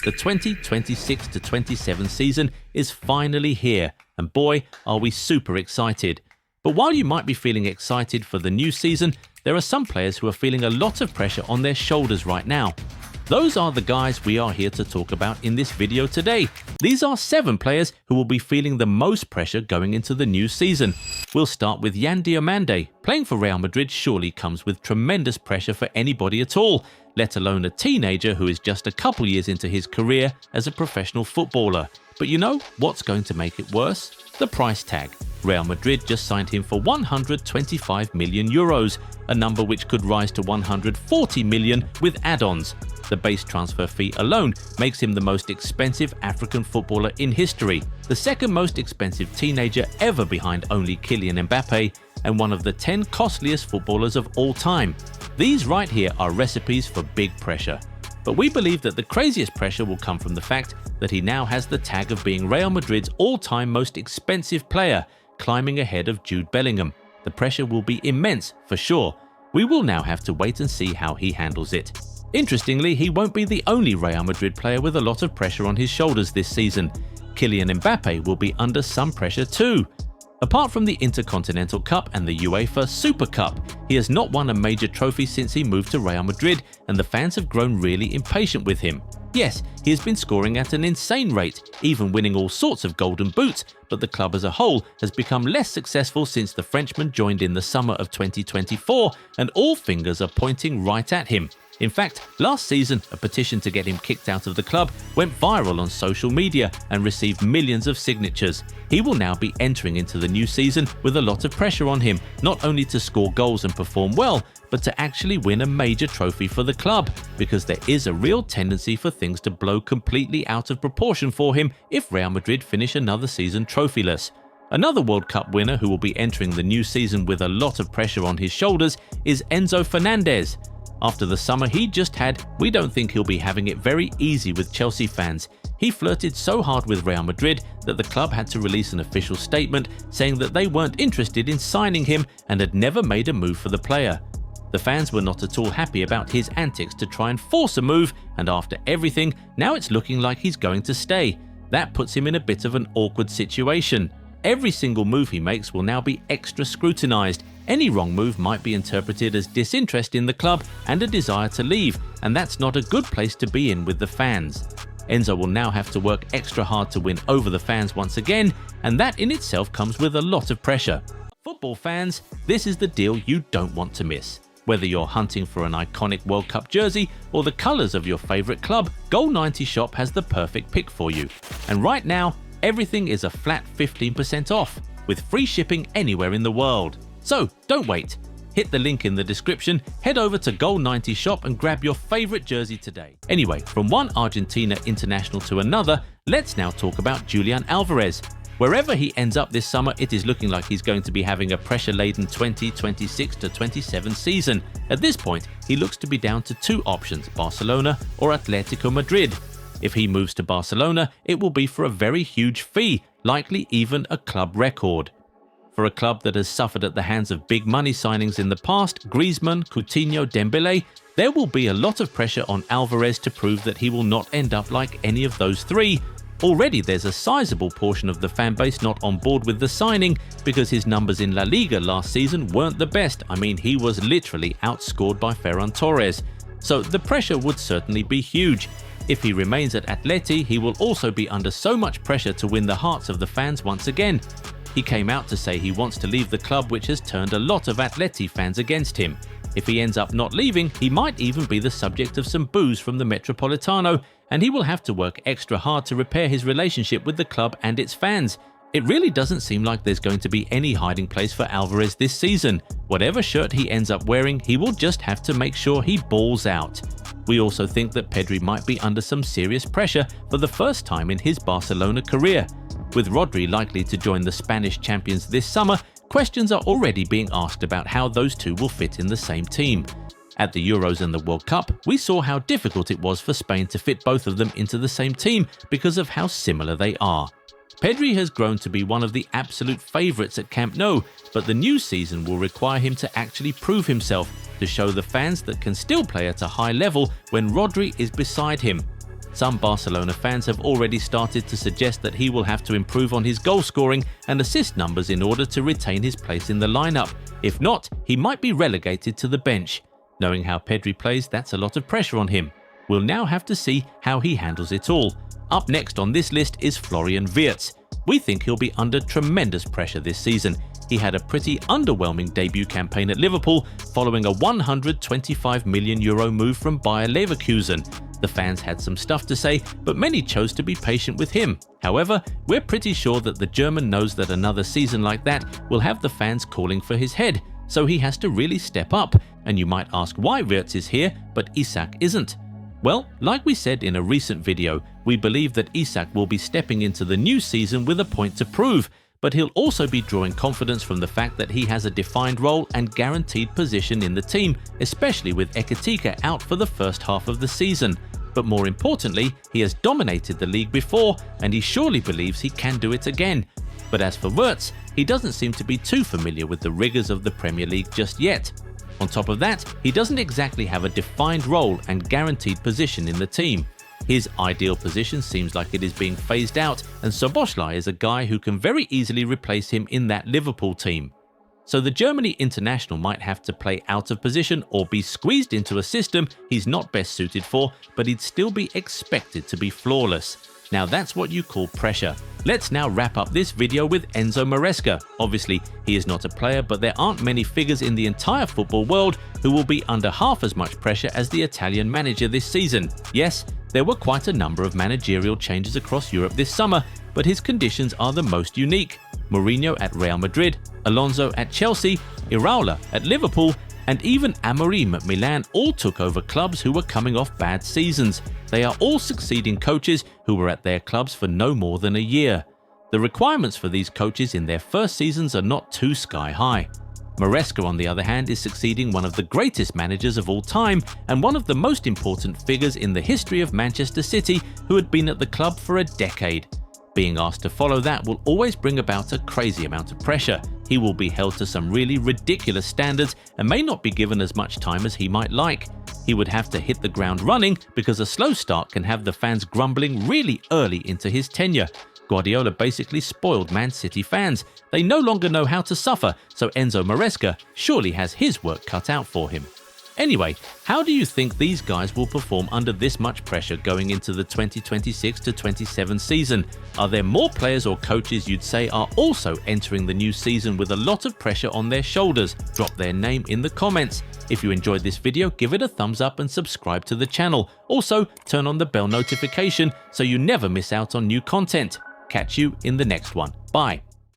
The 2026-27 season is finally here, and boy, are we super excited. But while you might be feeling excited for the new season, there are some players who are feeling a lot of pressure on their shoulders right now. Those are the guys we are here to talk about in this video today. These are 7 players who will be feeling the most pressure going into the new season. We'll start with Yan Diomande. Playing for Real Madrid surely comes with tremendous pressure for anybody at all, let alone a teenager who is just a couple years into his career as a professional footballer. But you know what's going to make it worse? The price tag. Real Madrid just signed him for 125 million euros, a number which could rise to 140 million with add-ons. The base transfer fee alone makes him the most expensive African footballer in history, the second most expensive teenager ever behind only Kylian Mbappe, and one of the 10 costliest footballers of all time. These right here are recipes for big pressure. But we believe that the craziest pressure will come from the fact that he now has the tag of being Real Madrid's all-time most expensive player, climbing ahead of Jude Bellingham. The pressure will be immense for sure. We will now have to wait and see how he handles it. Interestingly, he won't be the only Real Madrid player with a lot of pressure on his shoulders this season. Kylian Mbappe will be under some pressure too. Apart from the Intercontinental Cup and the UEFA Super Cup, he has not won a major trophy since he moved to Real Madrid, and the fans have grown really impatient with him. Yes, he has been scoring at an insane rate, even winning all sorts of golden boots, but the club as a whole has become less successful since the Frenchman joined in the summer of 2024, and all fingers are pointing right at him. In fact, last season, a petition to get him kicked out of the club went viral on social media and received millions of signatures. He will now be entering into the new season with a lot of pressure on him, not only to score goals and perform well, but to actually win a major trophy for the club, because there is a real tendency for things to blow completely out of proportion for him if Real Madrid finish another season trophyless. Another World Cup winner who will be entering the new season with a lot of pressure on his shoulders is Enzo Fernandez. After the summer he just had, we don't think he'll be having it very easy with Chelsea fans. He flirted so hard with Real Madrid that the club had to release an official statement saying that they weren't interested in signing him and had never made a move for the player. The fans were not at all happy about his antics to try and force a move, and after everything, now it's looking like he's going to stay. That puts him in a bit of an awkward situation. Every single move he makes will now be extra scrutinized. Any wrong move might be interpreted as disinterest in the club and a desire to leave, and that's not a good place to be in with the fans. Enzo will now have to work extra hard to win over the fans once again, and that in itself comes with a lot of pressure. Football fans, this is the deal you don't want to miss. Whether you're hunting for an iconic World Cup jersey or the colors of your favorite club, Goal90 Shop has the perfect pick for you. And right now, everything is a flat 15% off, with free shipping anywhere in the world. So don't wait. Hit the link in the description, head over to Goal90 Shop and grab your favorite jersey today. Anyway, from one Argentina international to another, let's now talk about Julian Alvarez. Wherever he ends up this summer, it is looking like he's going to be having a pressure-laden 2026-27 season. At this point, he looks to be down to 2 options, Barcelona or Atletico Madrid. If he moves to Barcelona, it will be for a very huge fee, likely even a club record. For a club that has suffered at the hands of big money signings in the past, Griezmann, Coutinho, Dembele, there will be a lot of pressure on Alvarez to prove that he will not end up like any of those 3. Already there's a sizable portion of the fanbase not on board with the signing because his numbers in La Liga last season weren't the best. I mean, he was literally outscored by Ferran Torres. So the pressure would certainly be huge. If he remains at Atleti, he will also be under so much pressure to win the hearts of the fans once again. He came out to say he wants to leave the club, which has turned a lot of Atleti fans against him. If he ends up not leaving, he might even be the subject of some boos from the Metropolitano, and he will have to work extra hard to repair his relationship with the club and its fans. It really doesn't seem like there's going to be any hiding place for Alvarez this season. Whatever shirt he ends up wearing, he will just have to make sure he balls out. We also think that Pedri might be under some serious pressure for the first time in his Barcelona career. With Rodri likely to join the Spanish champions this summer, questions are already being asked about how those two will fit in the same team. At the Euros and the World Cup, we saw how difficult it was for Spain to fit both of them into the same team because of how similar they are. Pedri has grown to be one of the absolute favourites at Camp Nou, but the new season will require him to actually prove himself, to show the fans that can still play at a high level when Rodri is beside him. Some Barcelona fans have already started to suggest that he will have to improve on his goal scoring and assist numbers in order to retain his place in the lineup. If not, he might be relegated to the bench. Knowing how Pedri plays, that's a lot of pressure on him. We'll now have to see how he handles it all. Up next on this list is Florian Wirtz. We think he'll be under tremendous pressure this season. He had a pretty underwhelming debut campaign at Liverpool following a €125 million move from Bayer Leverkusen. The fans had some stuff to say, but many chose to be patient with him. However, we're pretty sure that the German knows that another season like that will have the fans calling for his head, so he has to really step up. And you might ask why Wirtz is here, but Isak isn't. Well, like we said in a recent video, we believe that Isak will be stepping into the new season with a point to prove, but he'll also be drawing confidence from the fact that he has a defined role and guaranteed position in the team, especially with Ekitike out for the first half of the season. But more importantly, he has dominated the league before, and he surely believes he can do it again. But as for Wirtz, he doesn't seem to be too familiar with the rigors of the Premier League just yet. On top of that, he doesn't exactly have a defined role and guaranteed position in the team. His ideal position seems like it is being phased out, and Szoboszlai is a guy who can very easily replace him in that Liverpool team. So the Germany international might have to play out of position or be squeezed into a system he's not best suited for, but he'd still be expected to be flawless. Now that's what you call pressure. Let's now wrap up this video with Enzo Maresca. Obviously, he is not a player, but there aren't many figures in the entire football world who will be under half as much pressure as the Italian manager this season. Yes, there were quite a number of managerial changes across Europe this summer, but his conditions are the most unique. Mourinho at Real Madrid, Alonso at Chelsea, Iraola at Liverpool, and even Amorim at Milan all took over clubs who were coming off bad seasons. They are all succeeding coaches who were at their clubs for no more than a year. The requirements for these coaches in their first seasons are not too sky high. Maresca, on the other hand, is succeeding one of the greatest managers of all time and one of the most important figures in the history of Manchester City, who had been at the club for a decade. Being asked to follow that will always bring about a crazy amount of pressure. He will be held to some really ridiculous standards and may not be given as much time as he might like. He would have to hit the ground running because a slow start can have the fans grumbling really early into his tenure. Guardiola basically spoiled Man City fans. They no longer know how to suffer, so Enzo Maresca surely has his work cut out for him. Anyway, how do you think these guys will perform under this much pressure going into the 2026-27 season? Are there more players or coaches you'd say are also entering the new season with a lot of pressure on their shoulders? Drop their name in the comments. If you enjoyed this video, give it a thumbs up and subscribe to the channel. Also, turn on the bell notification so you never miss out on new content. Catch you in the next one. Bye.